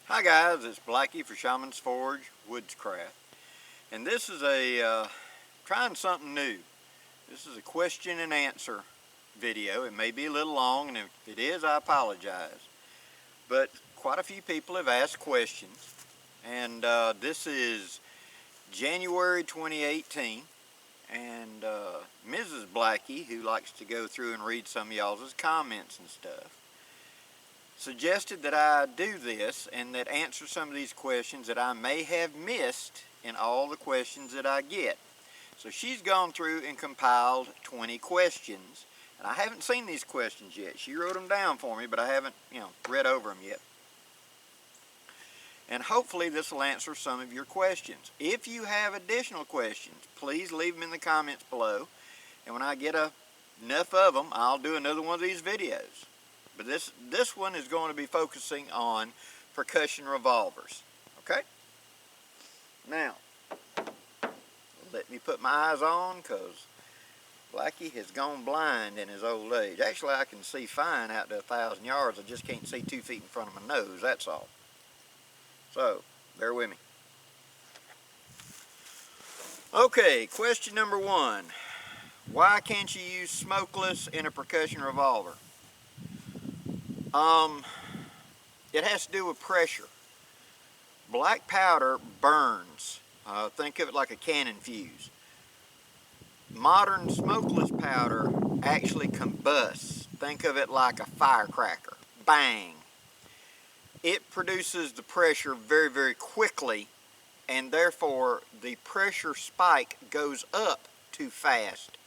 Hi guys, it's Blackie for Shaman's Forge Woodscraft, and this is a trying something new. This is a question and answer video. It may be a little long, and if it is, I apologize. But quite a few people have asked questions, and this is January 2018, and Mrs. Blackie, who likes to go through and read some of y'all's comments and stuff, suggested that I do this and that answer some of these questions that I may have missed in all the questions that I get. So she's gone through and compiled 20 questions, and I haven't seen these questions yet. She wrote them down for me, but I haven't, read over them yet. And hopefully this will answer some of your questions. If you have additional questions, please leave them in the comments below, and when I get enough of them, I'll do another one of these videos. But this one is going to be focusing on percussion revolvers. Okay? Now, let me put my eyes on, because Blackie has gone blind in his old age. Actually, I can see fine out to 1,000 yards. I just can't see 2 feet in front of my nose, that's all. So, bear with me. Okay, question number 1. Why can't you use smokeless in a percussion revolver? It has to do with pressure. Black powder burns. Think of it like a cannon fuse. Modern smokeless powder actually combusts. Think of it like a firecracker. Bang! It produces the pressure very, very quickly, and therefore the pressure spike goes up too fast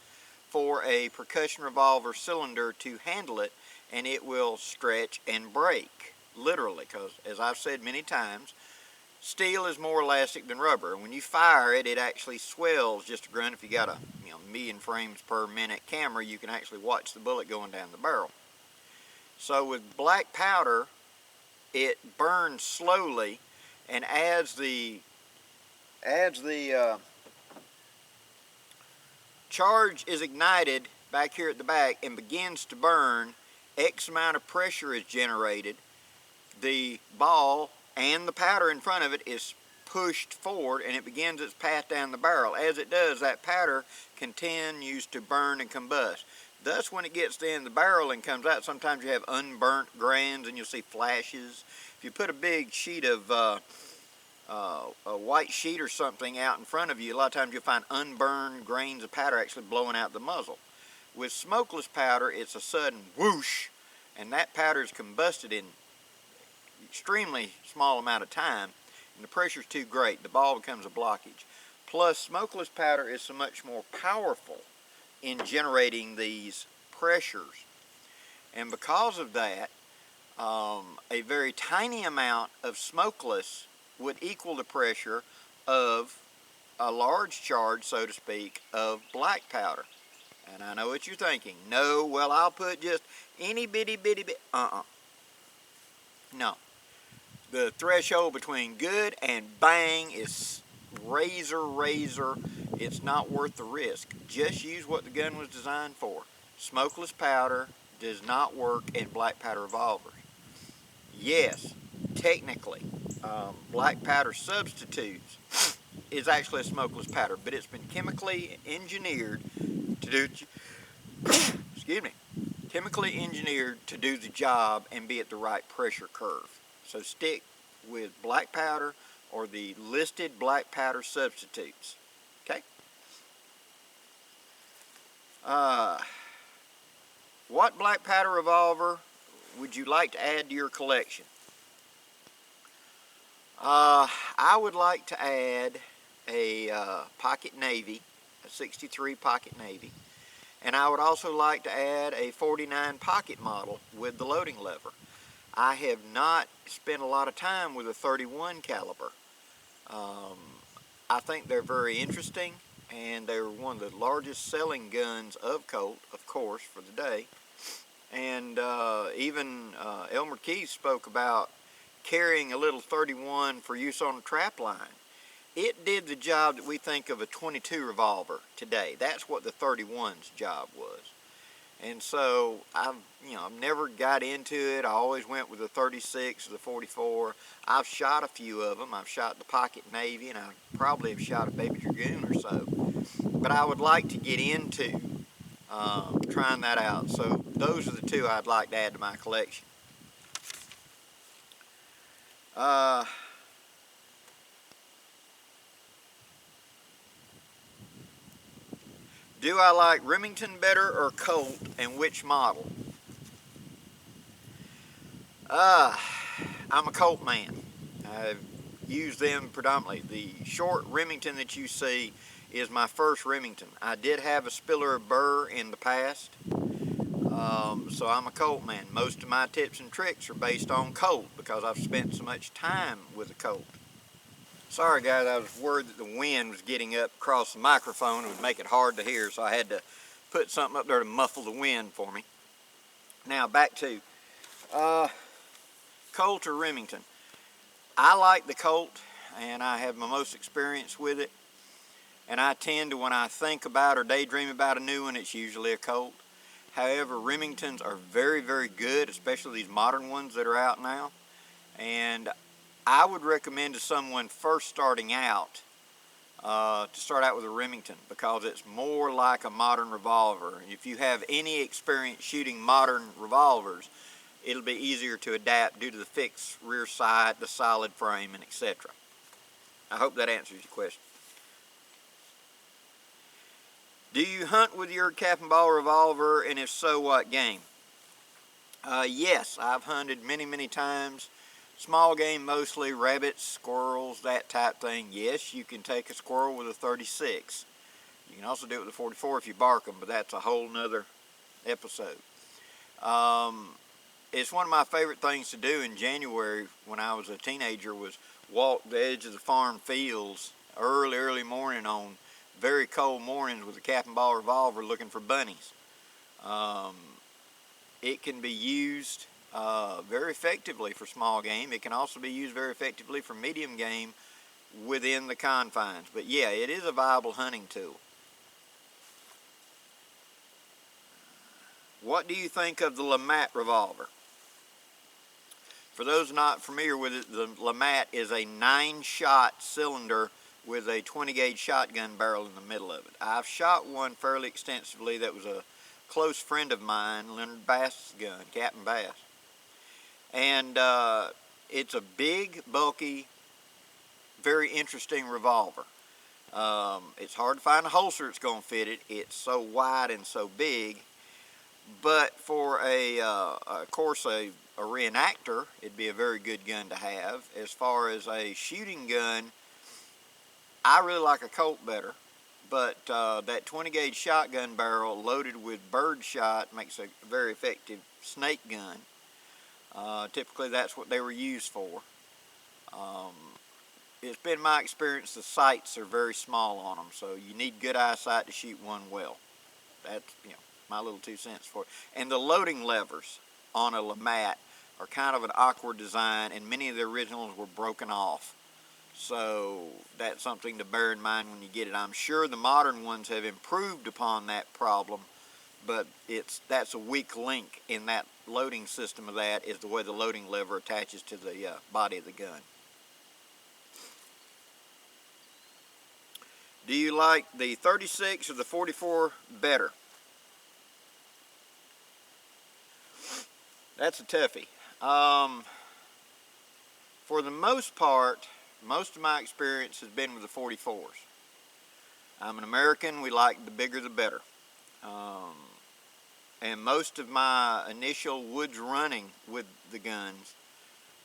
for a percussion revolver cylinder to handle it, and it will stretch and break, literally, because as I've said many times, steel is more elastic than rubber. When you fire it, it actually swells just a grunt. If you got a million frames per minute camera, you can actually watch the bullet going down the barrel. So with black powder, it burns slowly, and as the charge is ignited back here at the back and begins to burn, X amount of pressure is generated. The ball and the powder in front of it is pushed forward, and it begins its path down the barrel. As it does, that powder continues to burn and combust. Thus, when it gets to the end of the barrel and comes out, sometimes you have unburnt grains and you'll see flashes. If you put a big sheet of a white sheet or something out in front of you, a lot of times you'll find unburned grains of powder actually blowing out the muzzle. With smokeless powder, it's a sudden whoosh, and that powder is combusted in extremely small amount of time, and the pressure is too great. The ball becomes a blockage. Plus, smokeless powder is so much more powerful in generating these pressures, and because of that, a very tiny amount of smokeless would equal the pressure of a large charge, so to speak, of black powder. And I know what you're thinking. No, well, I'll put just any bitty bit. No. The threshold between good and bang is razor. It's not worth the risk. Just use what the gun was designed for. Smokeless powder does not work in black powder revolvers. Yes, technically, black powder substitutes is actually a smokeless powder, but it's been chemically engineered to do, chemically engineered to do the job and be at the right pressure curve. So stick with black powder or the listed black powder substitutes. Okay? What black powder revolver would you like to add to your collection? I would like to add a Pocket Navy, a 63 Pocket Navy, and I would also like to add a 49 Pocket model with the loading lever. I have not spent a lot of time with a 31 caliber. I think they're very interesting, and they're one of the largest selling guns of Colt, of course, for the day. And even Elmer Keith spoke about carrying a little 31 for use on a trap line. It did the job that we think of a 22 revolver today. That's what the 31's job was. And so I've never got into it. I always went with the 36 or the 44. I've shot a few of them. I've shot the Pocket Navy, and I probably have shot a Baby Dragoon or so. But I would like to get into trying that out. So those are the two I'd like to add to my collection. Do I like Remington better or Colt, and which model? I'm a Colt man. I've used them predominantly. The short Remington that you see is my first Remington. I did have a Spiller Burr in the past, so I'm a Colt man. Most of my tips and tricks are based on Colt because I've spent so much time with a Colt. Sorry guys, I was worried that the wind was getting up across the microphone and would make it hard to hear, so I had to put something up there to muffle the wind for me. Now back to Colt or Remington. I like the Colt, and I have my most experience with it. And I tend to, when I think about or daydream about a new one, it's usually a Colt. However, Remingtons are very, very good, especially these modern ones that are out now. And I would recommend to someone first starting out to start out with a Remington because it's more like a modern revolver. If you have any experience shooting modern revolvers, it'll be easier to adapt due to the fixed rear sight, the solid frame, and etc. I hope that answers your question. Do you hunt with your cap and ball revolver, and if so, what game? Yes, I've hunted many, many times. Small game mostly, rabbits, squirrels, that type thing. Yes, you can take a squirrel with a 36. You can also do it with a 44 if you bark them, but that's a whole nother episode. It's one of my favorite things to do in January when I was a teenager was walk the edge of the farm fields early morning on very cold mornings with a cap and ball revolver looking for bunnies. It can be used very effectively for small game. It can also be used very effectively for medium game within the confines. But yeah, it is a viable hunting tool. What do you think of the LeMat revolver? For those not familiar with it, the LeMat is a 9-shot cylinder with a 20-gauge shotgun barrel in the middle of it. I've shot one fairly extensively that was a close friend of mine, Leonard Bass's gun, Captain Bass. And it's a big, bulky, very interesting revolver. It's hard to find a holster that's going to fit it. It's so wide and so big. But for of course, a reenactor, it'd be a very good gun to have. As far as a shooting gun, I really like a Colt better. But that 20-gauge shotgun barrel loaded with bird shot makes a very effective snake gun. Typically that's what they were used for. It's been my experience the sights are very small on them, so you need good eyesight to shoot one well. That's, my little 2 cents for it. And the loading levers on a LeMat are kind of an awkward design, and many of the originals were broken off. So that's something to bear in mind when you get it. I'm sure the modern ones have improved upon that problem, but that's a weak link in that loading system of that is the way the loading lever attaches to the body of the gun. Do you like the 36 or the 44 better? That's a toughie. For the most part, most of my experience has been with the 44s. I'm an American. We like the bigger the better. And most of my initial woods running with the guns,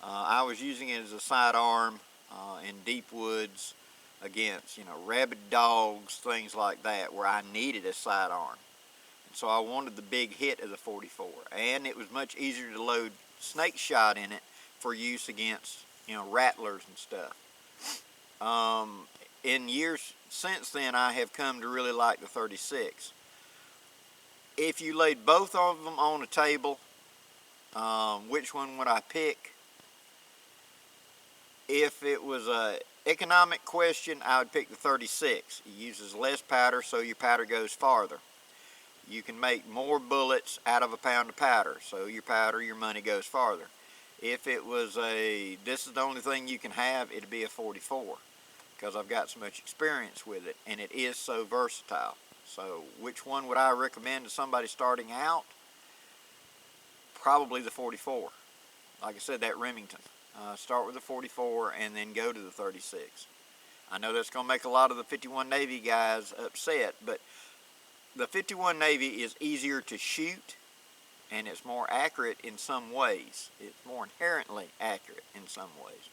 I was using it as a sidearm in deep woods against, rabid dogs, things like that, where I needed a sidearm. So I wanted the big hit of the 44, and it was much easier to load snake shot in it for use against, rattlers and stuff. In years since then, I have come to really like the 36. If you laid both of them on a table, which one would I pick? If it was a economic question, I would pick the 36. It uses less powder, so your powder goes farther. you can make more bullets out of a pound of powder. So your powder, your money goes farther. If it was this is the only thing you can have, it'd be a 44, because I've got so much experience with it, and it is so versatile. So which one would I recommend to somebody starting out? Probably the 44. Like I said, that Remington. Start with the 44 and then go to the 36. I know that's going to make a lot of the 51 Navy guys upset, but the 51 Navy is easier to shoot, and it's more accurate in some ways. It's more inherently accurate in some ways.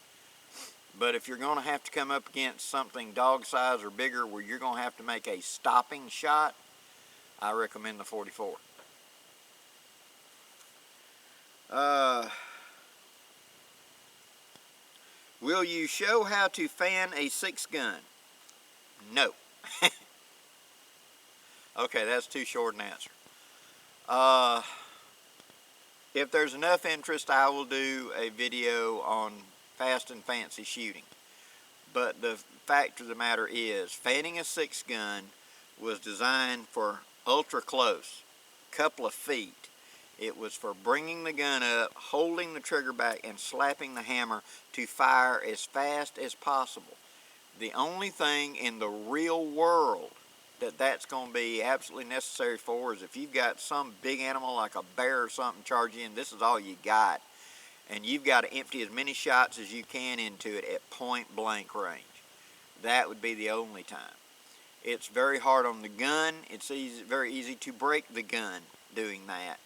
But if you're going to have to come up against something dog size or bigger where you're going to have to make a stopping shot, I recommend the 44. Will you show how to fan a 6-gun? No. Okay, that's too short an answer. If there's enough interest, I will do a video on fast and fancy shooting. But the fact of the matter is, fanning a 6-gun was designed for ultra close, couple of feet. It was for bringing the gun up, holding the trigger back, and slapping the hammer to fire as fast as possible. The only thing in the real world that's going to be absolutely necessary for is if you've got some big animal like a bear or something charge in, this is all you got. And you've got to empty as many shots as you can into it at point blank range. That would be the only time. It's very hard on the gun. It's very easy to break the gun doing that.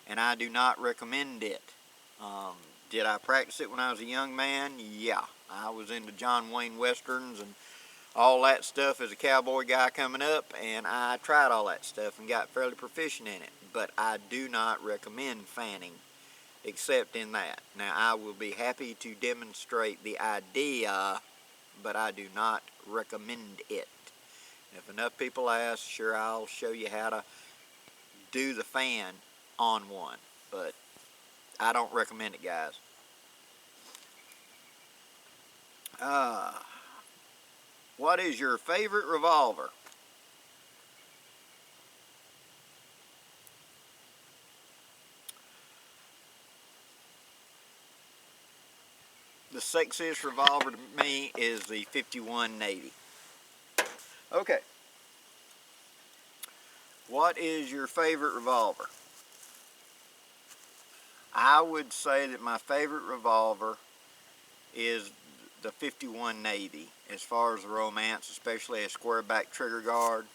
And I do not recommend it. Did I practice it when I was a young man? Yeah. I was into John Wayne Westerns and all that stuff as a cowboy guy coming up, and I tried all that stuff and got fairly proficient in it. But I do not recommend fanning, except in that. Now, I will be happy to demonstrate the idea, but I do not recommend it. If enough people ask, sure, I'll show you how to do the fan on one, but I don't recommend it, guys. What is your favorite revolver? The sexiest revolver to me is the 51 Navy. Okay. What is your favorite revolver? I would say that my favorite revolver is the 51 Navy, as far as the romance, especially a square back trigger guard.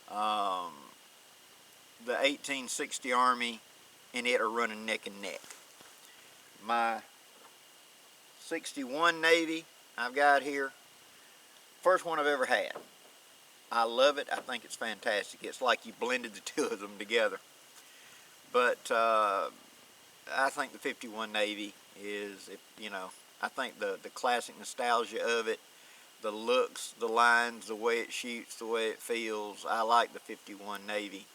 The 1860 Army and it are running neck and neck. My 61 Navy I've got here, first one I've ever had. I love it. I think it's fantastic. It's like you blended the two of them together. But I think the 51 Navy is, you know, I think the classic nostalgia of it, the looks, the lines, the way it shoots, the way it feels, I like the 51 Navy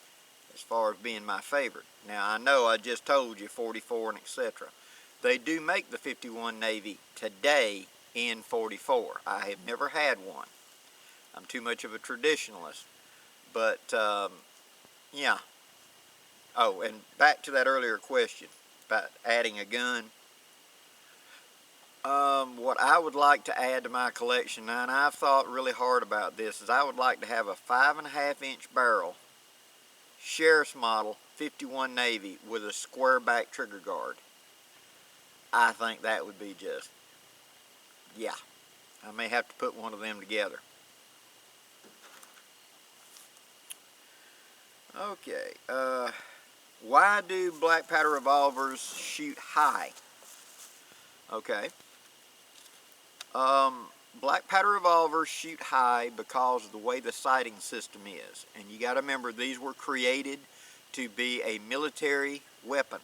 as far as being my favorite. Now, I know I just told you 44 and etc. They do make the 51 Navy today in 44. I have never had one. I'm too much of a traditionalist. But, yeah. Oh, and back to that earlier question about adding a gun. What I would like to add to my collection, and I've thought really hard about this, is I would like to have a 5.5-inch barrel, Sheriff's model, 51 Navy, with a square back trigger guard. I think that would be just, yeah. I may have to put one of them together. Okay, why do black powder revolvers shoot high? Okay. Black powder revolvers shoot high because of the way the sighting system is. And you got to remember, these were created to be a military weapon.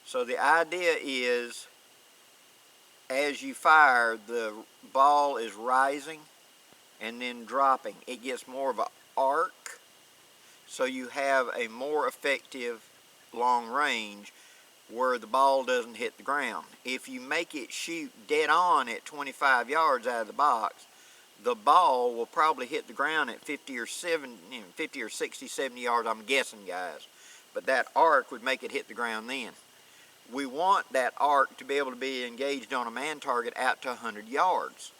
So the idea is, as you fire, the ball is rising and then dropping. It gets more of an arc, so you have a more effective long range where the ball doesn't hit the ground. If you make it shoot dead on at 25 yards out of the box, the ball will probably hit the ground at 50 or 60, 70 yards, I'm guessing, guys. But that arc would make it hit the ground then. We want that arc to be able to be engaged on a man target out to 100 yards.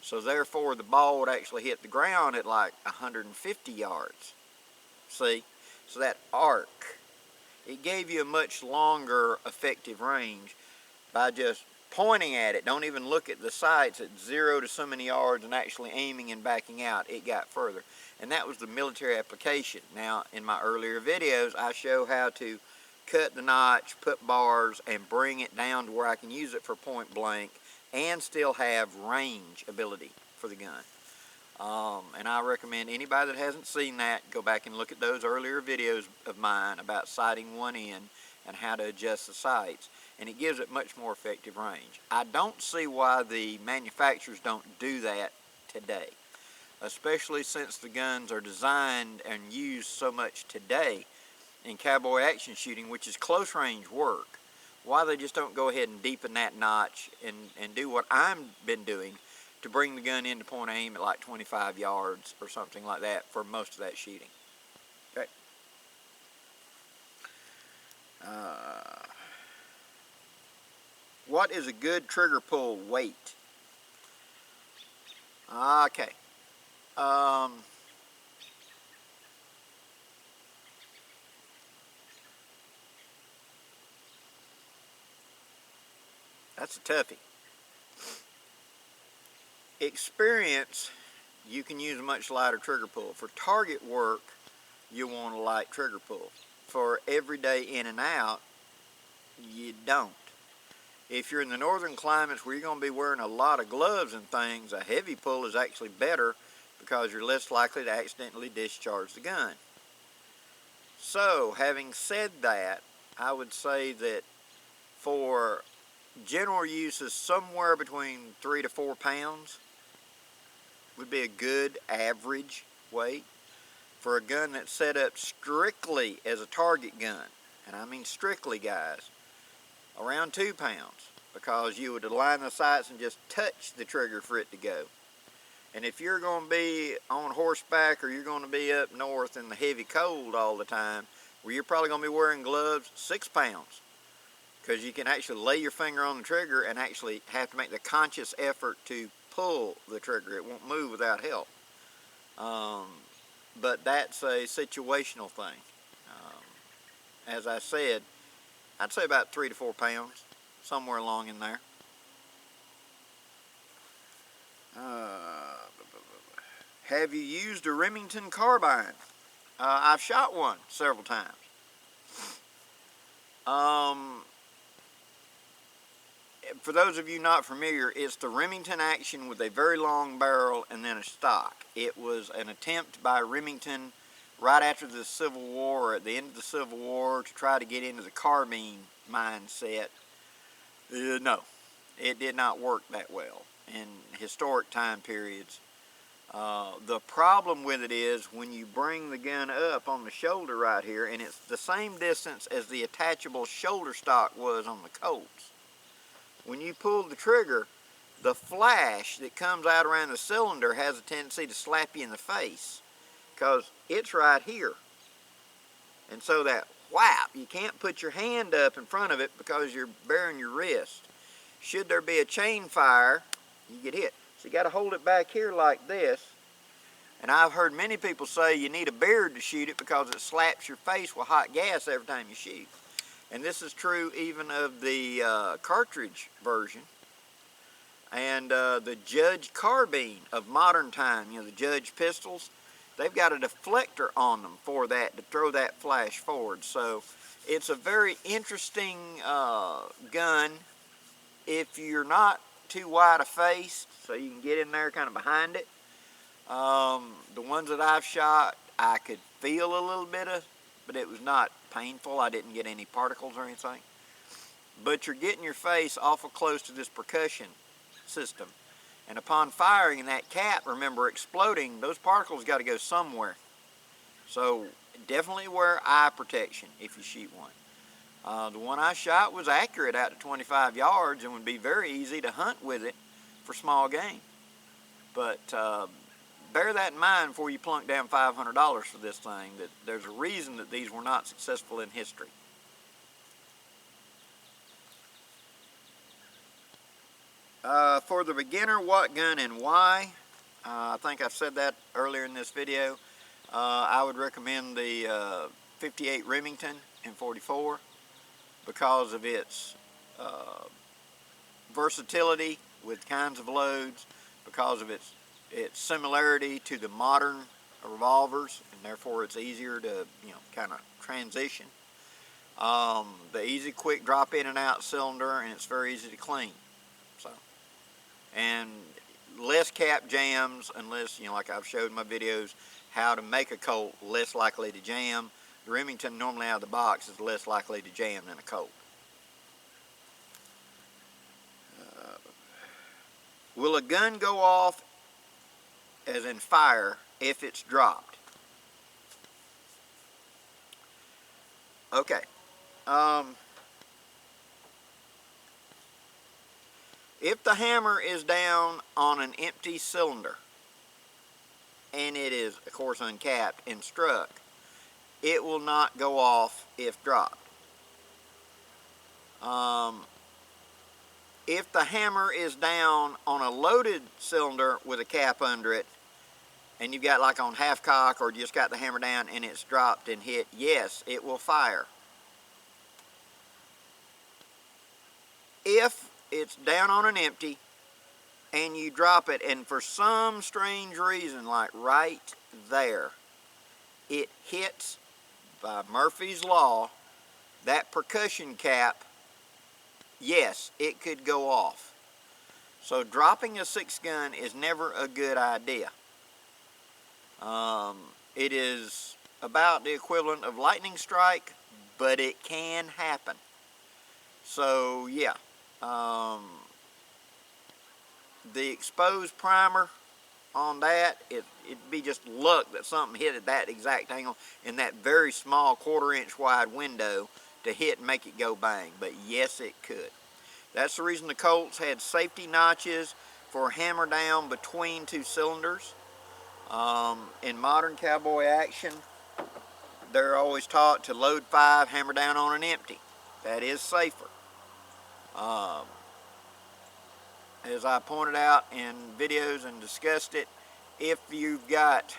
So therefore, the ball would actually hit the ground at like 150 yards. See? So that arc, it gave you a much longer effective range by just pointing at it. Don't even look at the sights at 0 to so many yards and actually aiming and backing out. It got further. And that was the military application. Now, in my earlier videos, I show how to cut the notch, put bars, and bring it down to where I can use it for point blank and still have range ability for the gun. And I recommend anybody that hasn't seen that, go back and look at those earlier videos of mine about sighting one in and how to adjust the sights. And it gives it much more effective range. I don't see why the manufacturers don't do that today, especially since the guns are designed and used so much today in cowboy action shooting, which is close range work. Why they just don't go ahead and deepen that notch and do what I've been doing to bring the gun into point aim at like 25 yards or something like that for most of that shooting. Okay. What is a good trigger pull weight? Okay. That's a toughie. Experience, you can use a much lighter trigger pull. For target work, you want a light trigger pull. For everyday in and out, you don't. If you're in the northern climates where you're going to be wearing a lot of gloves and things, a heavy pull is actually better because you're less likely to accidentally discharge the gun. So, having said that, I would say that for general uses, somewhere between 3 to 4 pounds would be a good average weight. For a gun that's set up strictly as a target gun, and I mean strictly, guys, around 2 pounds, because you would align the sights and just touch the trigger for it to go. And if you're going to be on horseback or you're going to be up north in the heavy cold all the time, where you're probably going to be wearing gloves, 6 pounds. Because you can actually lay your finger on the trigger and actually have to make the conscious effort to pull the trigger. It won't move without help. But that's a situational thing. As I said, I'd say about 3 to 4 pounds, somewhere along in there. Have you used a Remington Carbine? I've shot one several times. For those of you not familiar, it's the Remington action with a very long barrel and then a stock. It was an attempt by Remington right after the Civil War, or at the end of the Civil War, to try to get into the carbine mindset. No, it did not work that well in historic time periods. The problem with it is when you bring the gun up on the shoulder right here, and it's the same distance as the attachable shoulder stock was on the Colts. When you pull the trigger, the flash that comes out around the cylinder has a tendency to slap you in the face because it's right here. And so that whap, you can't put your hand up in front of it because you're bearing your wrist. Should there be a chain fire, you get hit. So you got to hold it back here like this. And I've heard many people say you need a beard to shoot it because it slaps your face with hot gas every time you shoot. And this is true even of the cartridge version. And the Judge carbine of modern time, you know, the Judge pistols, they've got a deflector on them for that, to throw that flash forward. So it's a very interesting gun if you're not too wide a face, so you can get in there kind of behind it. The ones that I've shot, I could feel a little bit of, but it was not painful. I didn't get any particles or anything. But you're getting your face awful close to this percussion system. And upon firing and that cap, remember, exploding, those particles got to go somewhere. So definitely wear eye protection if you shoot one. The one I shot was accurate out to 25 yards and would be very easy to hunt with it for small game. But bear that in mind before you plunk down $500 for this thing, that there's a reason that these were not successful in history. For the beginner, what gun and why? I think I've said that earlier in this video. I would recommend the 58 Remington in 44 because of its versatility with kinds of loads, because of its similarity to the modern revolvers, and therefore it's easier to, you know, kind of transition. The easy quick drop in and out cylinder, and it's very easy to clean. So, and less cap jams, unless, you know, like I've showed in my videos how to make a Colt less likely to jam. The Remington normally out of the box is less likely to jam than a Colt. Will a gun go off, as in fire, if it's dropped? Okay. If the hammer is down on an empty cylinder, and it is, of course, uncapped and struck, it will not go off if dropped. If the hammer is down on a loaded cylinder with a cap under it, and you've got like on half cock or just got the hammer down and it's dropped and hit, yes, it will fire. If it's down on an empty and you drop it, and for some strange reason, like right there, it hits, by Murphy's Law, that percussion cap, yes, it could go off. So dropping a 6 gun is never a good idea. It is about the equivalent of lightning strike, but it can happen. So yeah, the exposed primer on that, it'd be just luck that something hit at that exact angle in that very small 1/4 inch wide window to hit and make it go bang. But yes, it could. That's the reason the Colts had safety notches for hammer down between 2 cylinders. In modern cowboy action, they're always taught to load 5, hammer down on an empty. That is safer. As I pointed out in videos and discussed it, if you've got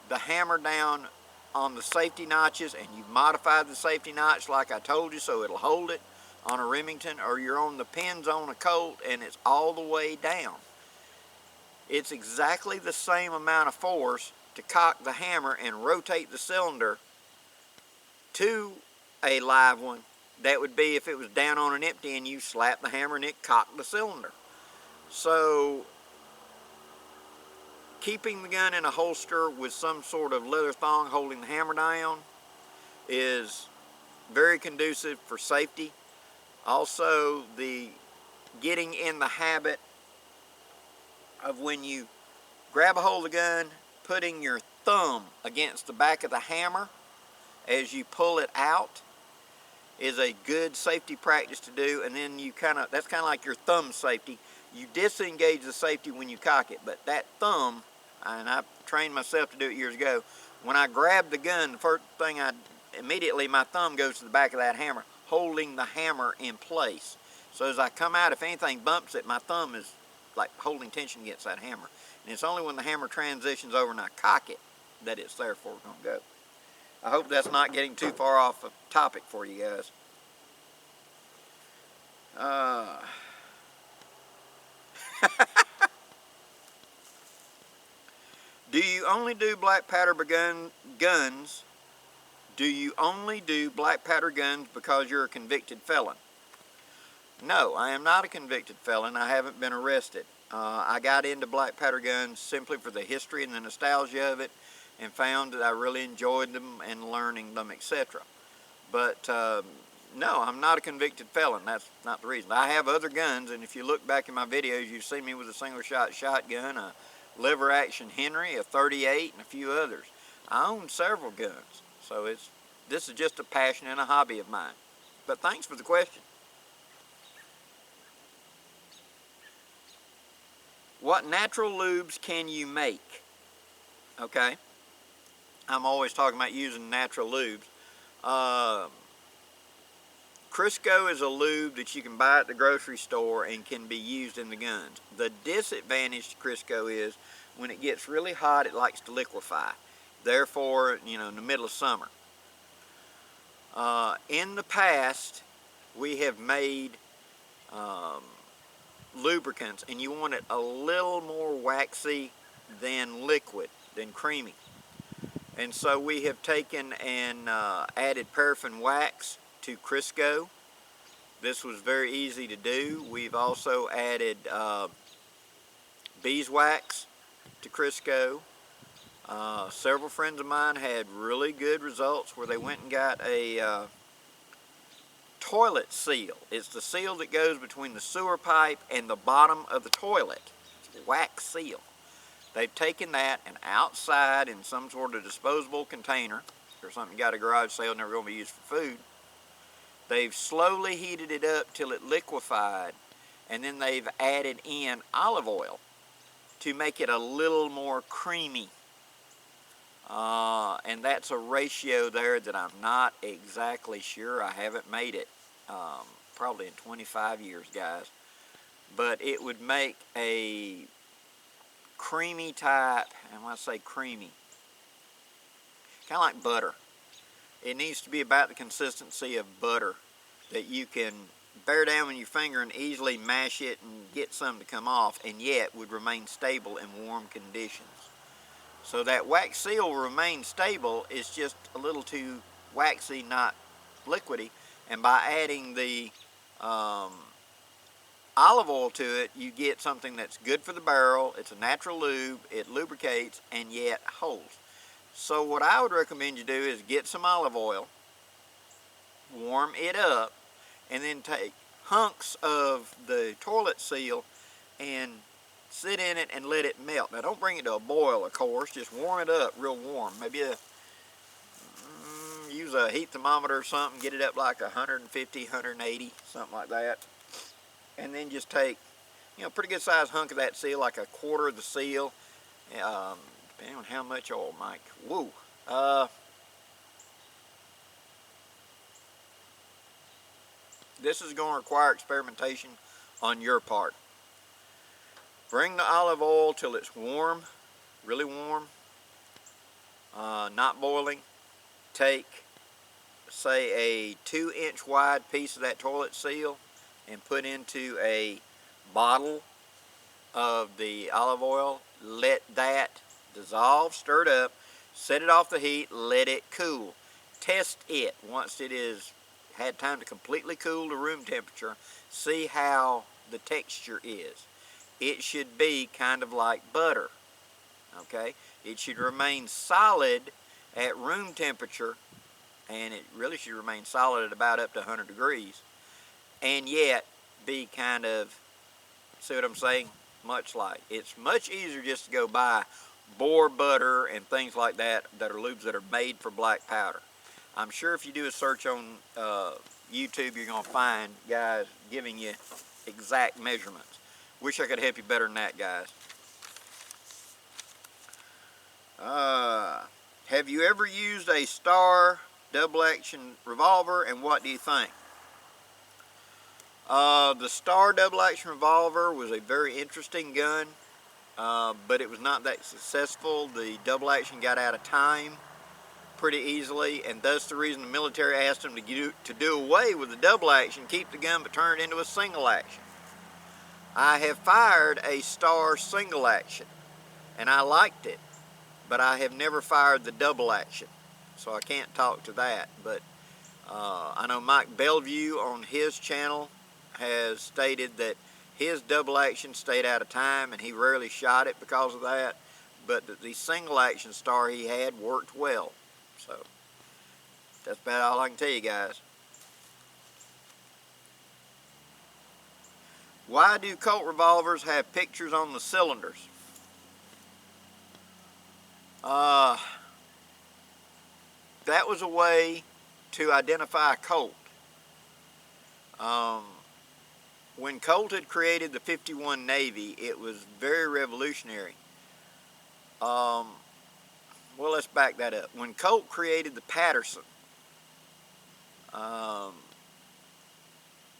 the hammer down on the safety notches and you've modified the safety notch like I told you so it'll hold it on a Remington, or you're on the pins on a Colt and it's all the way down, it's exactly the same amount of force to cock the hammer and rotate the cylinder to a live one that would be if it was down on an empty and you slap the hammer and it cocked the cylinder. So keeping the gun in a holster with some sort of leather thong holding the hammer down is very conducive for safety. Also, the getting in the habit of, when you grab a hold of the gun, putting your thumb against the back of the hammer as you pull it out is a good safety practice to do. And then you that's kind of like your thumb safety. You disengage the safety when you cock it, but that thumb, and I trained myself to do it years ago, when I grab the gun, the first thing immediately my thumb goes to the back of that hammer, holding the hammer in place. So as I come out, if anything bumps it, my thumb is like holding tension against that hammer. And it's only when the hammer transitions over and I cock it that it's therefore going to go. I hope that's not getting too far off of topic for you guys. Do you only do black powder guns? Do you only do black powder guns because you're a convicted felon? No, I am not a convicted felon. I haven't been arrested. I got into black powder guns simply for the history and the nostalgia of it, and found that I really enjoyed them and learning them, etc. But no, I'm not a convicted felon. That's not the reason. I have other guns, and if you look back in my videos, you see me with a single shot shotgun, a lever action Henry, a 38, and a few others. I own several guns, so this is just a passion and a hobby of mine. But thanks for the question. what natural lubes can you make? Okay, I'm always talking about using natural lubes. Crisco is a lube that you can buy at the grocery store and can be used in the guns. The disadvantage to Crisco is when it gets really hot, it likes to liquefy. Therefore, you know, in the middle of summer. In the past, we have made lubricants, and you want it a little more waxy than liquid, than creamy. And so we have taken and added paraffin wax to Crisco. This was very easy to do. We've also added beeswax to Crisco. Several friends of mine had really good results where they went and got a toilet seal. It's the seal that goes between the sewer pipe and the bottom of the toilet. It's a wax seal. They've taken that and outside in some sort of disposable container or something you got a garage sale, never going to be used for food. They've slowly heated it up till it liquefied, and then they've added in olive oil to make it a little more creamy. And that's a ratio there that I'm not exactly sure. I haven't made it probably in 25 years, guys. But it would make a creamy type, and when I say creamy, kind of like butter. It needs to be about the consistency of butter that you can bear down with your finger and easily mash it and get some to come off, and yet would remain stable in warm conditions. So that wax seal will remain stable. It's just a little too waxy, not liquidy. And by adding the olive oil to it, you get something that's good for the barrel. It's a natural lube. It lubricates and yet holds. So what I would recommend you do is get some olive oil, warm it up, and then take hunks of the toilet seal and sit in it and let it melt. Now don't bring it to a boil, of course. Just warm it up real warm. Maybe use a heat thermometer or something. Get it up like 150, 180, something like that. And then just take, you know, pretty good sized hunk of that seal, like a quarter of the seal. Depending on how much oil, Mike. Woo. This is going to require experimentation on your part. Bring the olive oil till it's warm, really warm, not boiling. Take, say, a 2-inch wide piece of that toilet seal and put into a bottle of the olive oil. Let that dissolve, stir it up, set it off the heat, let it cool. Test it once it is had time to completely cool to room temperature. See how the texture is. It should be kind of like butter, okay? It should remain solid at room temperature, and it really should remain solid at about up to 100 degrees, and yet be kind of, see what I'm saying? Much like. It's much easier just to go buy boar butter and things like that that are lubes that are made for black powder. I'm sure if you do a search on YouTube, you're going to find guys giving you exact measurements. Wish I could help you better than that, guys. Have you ever used a Star double-action revolver, and what do you think? The Star double-action revolver was a very interesting gun, but it was not that successful. The double-action got out of time pretty easily, and that's the reason the military asked them to do away with the double-action, keep the gun, but turn it into a single-action. I have fired a Star single action, and I liked it, but I have never fired the double action, so I can't talk to that. But I know Mike Bellevue on his channel has stated that his double action stayed out of time, and he rarely shot it because of that, but the single action Star he had worked well. So that's about all I can tell you, guys. Why do Colt revolvers have pictures on the cylinders? That was a way to identify a Colt. when Colt had created the 51 Navy, it was very revolutionary. Well, let's back that up. When Colt created the Patterson,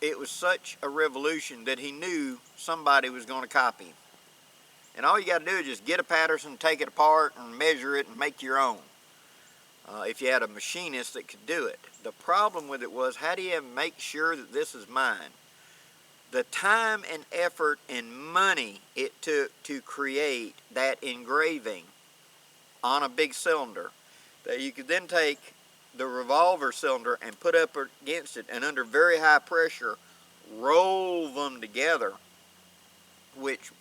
it was such a revolution that he knew somebody was going to copy him. And all you got to do is just get a Patterson, take it apart, and measure it and make your own. If you had a machinist that could do it. The problem with it was, how do you make sure that this is mine? The time and effort and money it took to create that engraving on a big cylinder, that you could then take the revolver cylinder and put up against it, and under very high pressure roll them together, which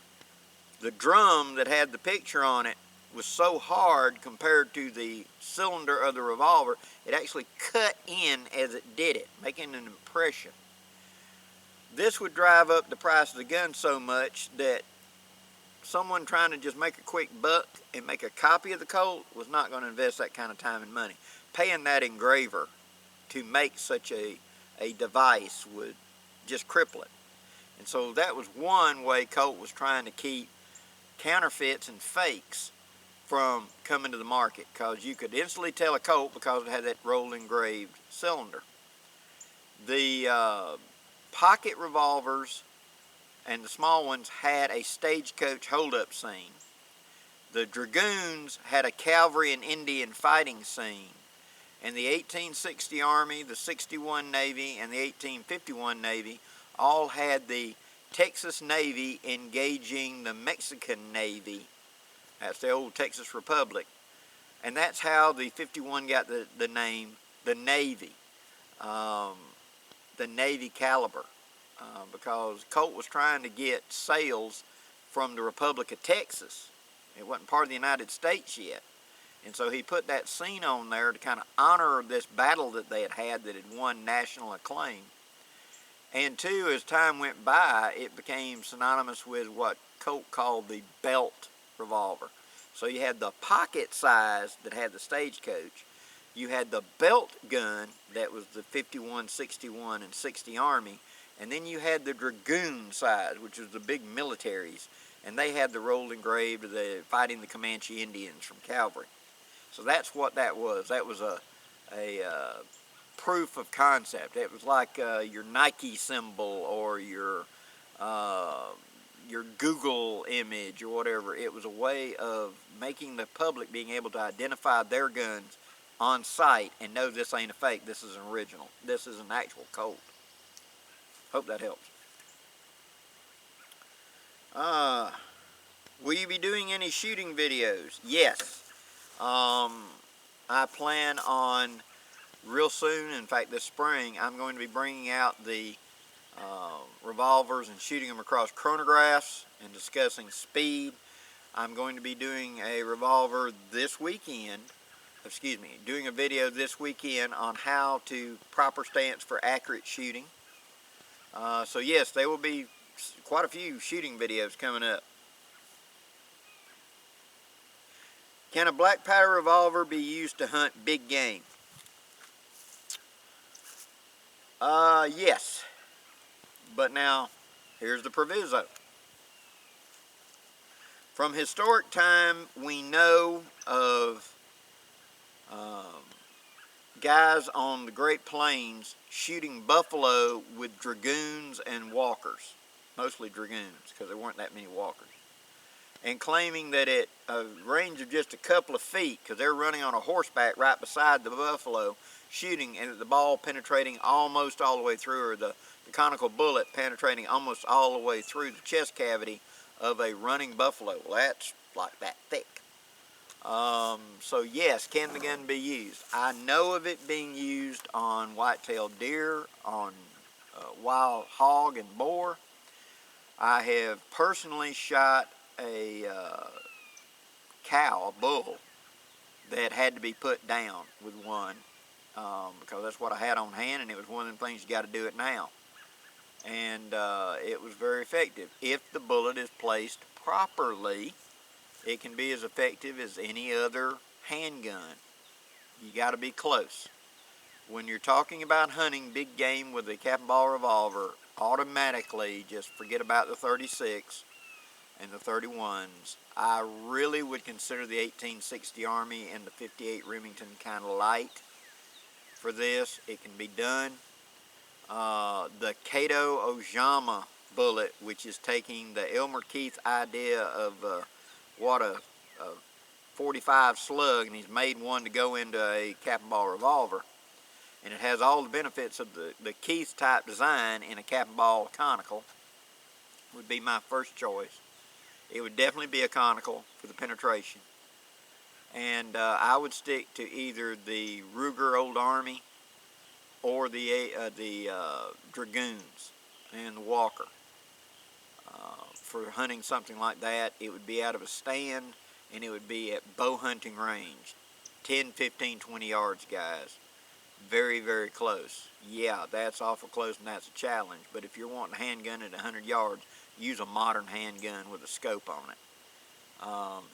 the drum that had the picture on it was so hard compared to the cylinder of the revolver, it actually cut in as it did it, making an impression. This would drive up the price of the gun so much that someone trying to just make a quick buck and make a copy of the Colt was not going to invest that kind of time and money. Paying that engraver to make such a device would just cripple it. And so that was one way Colt was trying to keep counterfeits and fakes from coming to the market, because you could instantly tell a Colt because it had that roll engraved cylinder. The pocket revolvers and the small ones had a stagecoach hold-up scene. The dragoons had a cavalry and Indian fighting scene. And the 1860 Army, the 61 Navy, and the 1851 Navy all had the Texas Navy engaging the Mexican Navy. That's the old Texas Republic. And that's how the 51 got the name, the Navy. The Navy caliber. Because Colt was trying to get sales from the Republic of Texas. It wasn't part of the United States yet. And so he put that scene on there to kind of honor this battle that they had that had won national acclaim. And two, as time went by, it became synonymous with what Colt called the belt revolver. So you had the pocket size that had the stagecoach. You had the belt gun that was the 51, 61, and 60 Army. And then you had the dragoon size, which was the big militaries. And they had the roll engraved of the fighting the Comanche Indians from cavalry. So that's what that was. That was a proof of concept. It was like your Nike symbol or your Google image or whatever. It was a way of making the public being able to identify their guns on sight and know this ain't a fake, this is an original. This is an actual Colt. Hope that helps. Will you be doing any shooting videos? Yes. I plan on real soon, in fact this spring, I'm going to be bringing out the revolvers and shooting them across chronographs and discussing speed. I'm going to be doing a revolver this weekend, doing a video this weekend on how to proper stance for accurate shooting. So yes, there will be quite a few shooting videos coming up. Can a black powder revolver be used to hunt big game? Yes. But now, here's the proviso. From historic time, we know of guys on the Great Plains shooting buffalo with dragoons and walkers. Mostly dragoons, because there weren't that many walkers. And claiming that at a range of just a couple of feet, because they're running on a horseback right beside the buffalo, shooting, and the ball penetrating almost all the way through, or the conical bullet penetrating almost all the way through the chest cavity of a running buffalo. Well, that's like that thick. So yes, can the gun be used? I know of it being used on white-tailed deer, on wild hog and boar. I have personally shot a cow, a bull, that had to be put down with one because that's what I had on hand, and it was one of the things you got to do it now. And it was very effective. If the bullet is placed properly, it can be as effective as any other handgun. You got to be close. When you're talking about hunting big game with a cap and ball revolver, automatically just forget about the 36 and the 31s. I really would consider the 1860 Army and the 58 Remington kind of light for this. It can be done. The Kato Ojama bullet, which is taking the Elmer Keith idea of what a 45 slug, and he's made one to go into a cap and ball revolver, and it has all the benefits of the Keith type design in a cap and ball conical, would be my first choice. It would definitely be a conical for the penetration, and I would stick to either the Ruger Old Army or the Dragoons and the Walker. For hunting something like that, it would be out of a stand, and it would be at bow hunting range. 10, 15, 20 yards, guys. Very, very close. Yeah, that's awful close, and that's a challenge. But if you're wanting a handgun at 100 yards, use a modern handgun with a scope on it.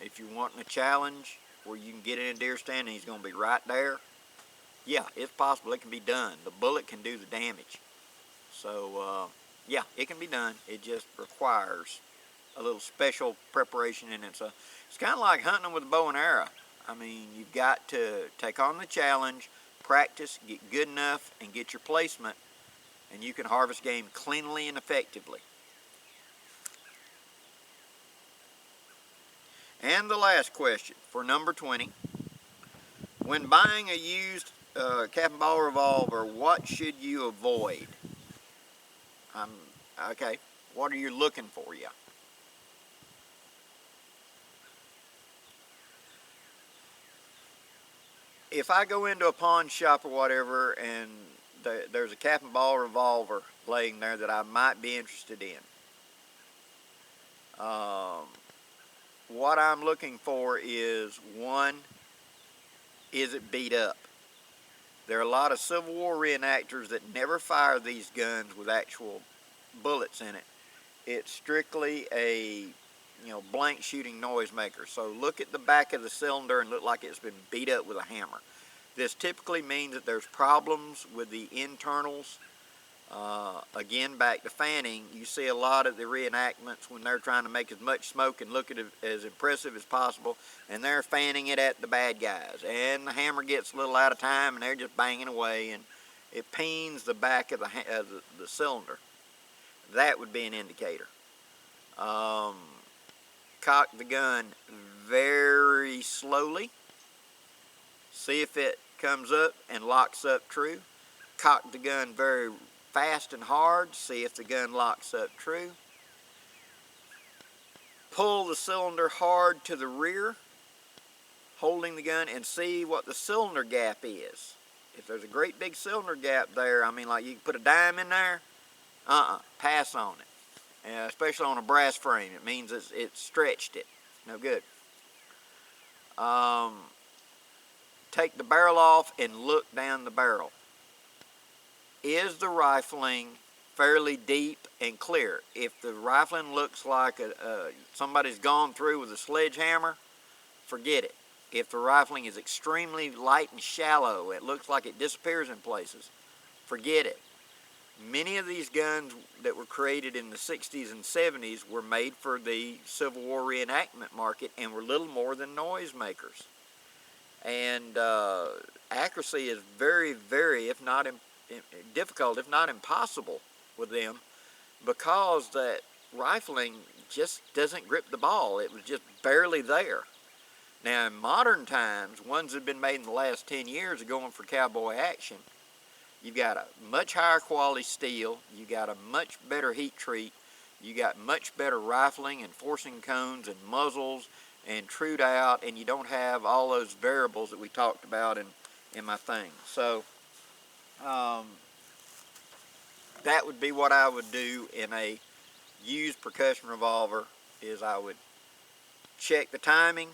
If you're wanting a challenge where you can get in a deer stand and he's going to be right there, yeah, it's possible. It can be done. The bullet can do the damage. So, yeah, it can be done. It just requires a little special preparation, and it's kind of like hunting with a bow and arrow. I mean, you've got to take on the challenge, practice, get good enough, and get your placement, and you can harvest game cleanly and effectively. And the last question for number 20. When buying a used cap and ball revolver, what should you avoid? Okay, what are you looking for? Yeah. If I go into a pawn shop or whatever and there's a cap and ball revolver laying there that I might be interested in, what I'm looking for is, one, is it beat up? There are a lot of Civil War reenactors that never fire these guns with actual bullets in it. It's strictly a blank shooting noisemaker. So look at the back of the cylinder and look like it's been beat up with a hammer. This typically means that there's problems with the internals. Again, back to fanning, you see a lot of the reenactments when they're trying to make as much smoke and look at it as impressive as possible, and they're fanning it at the bad guys, and the hammer gets a little out of time and they're just banging away, and it peens the back of the cylinder. That would be an indicator. Cock the gun very slowly. See if it comes up and locks up true. Cock the gun very fast and hard. See if the gun locks up true. Pull the cylinder hard to the rear, holding the gun, and see what the cylinder gap is. If there's a great big cylinder gap there, I mean, like you can put a dime in there, pass on it. Especially on a brass frame. It means it's stretched it. No good. Take the barrel off and look down the barrel. Is the rifling fairly deep and clear? If the rifling looks like somebody's gone through with a sledgehammer, forget it. If the rifling is extremely light and shallow, it looks like it disappears in places, forget it. Many of these guns that were created in the 60s and 70s were made for the Civil War reenactment market and were little more than noisemakers. And accuracy is very, very, if not difficult, if not impossible with them, because that rifling just doesn't grip the ball. It was just barely there. Now, in modern times, ones that have been made in the last 10 years are going for cowboy action. You've got a much higher quality steel, you got a much better heat treat, you got much better rifling and forcing cones and muzzles and trued out, and you don't have all those variables that we talked about in my thing. So that would be what I would do in a used percussion revolver, is I would check the timing,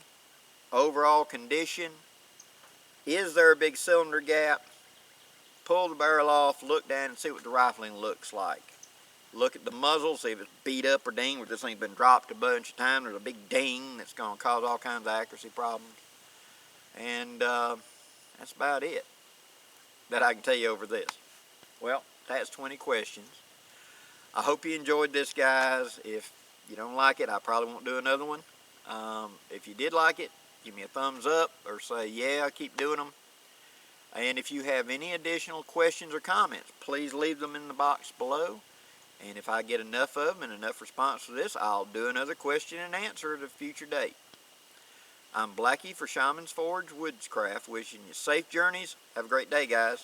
overall condition, is there a big cylinder gap, pull the barrel off, look down and see what the rifling looks like. Look at the muzzle, see if it's beat up or dinged, where this thing's been dropped a bunch of times. There's a big ding that's going to cause all kinds of accuracy problems. And that's about it that I can tell you over this. Well, that's 20 questions. I hope you enjoyed this, guys. If you don't like it, I probably won't do another one. If you did like it, give me a thumbs up or say, yeah, keep doing them. And if you have any additional questions or comments, please leave them in the box below. And if I get enough of them and enough response to this, I'll do another question and answer at a future date. I'm Blackie for Shaman's Forge Woodscraft, wishing you safe journeys. Have a great day, guys.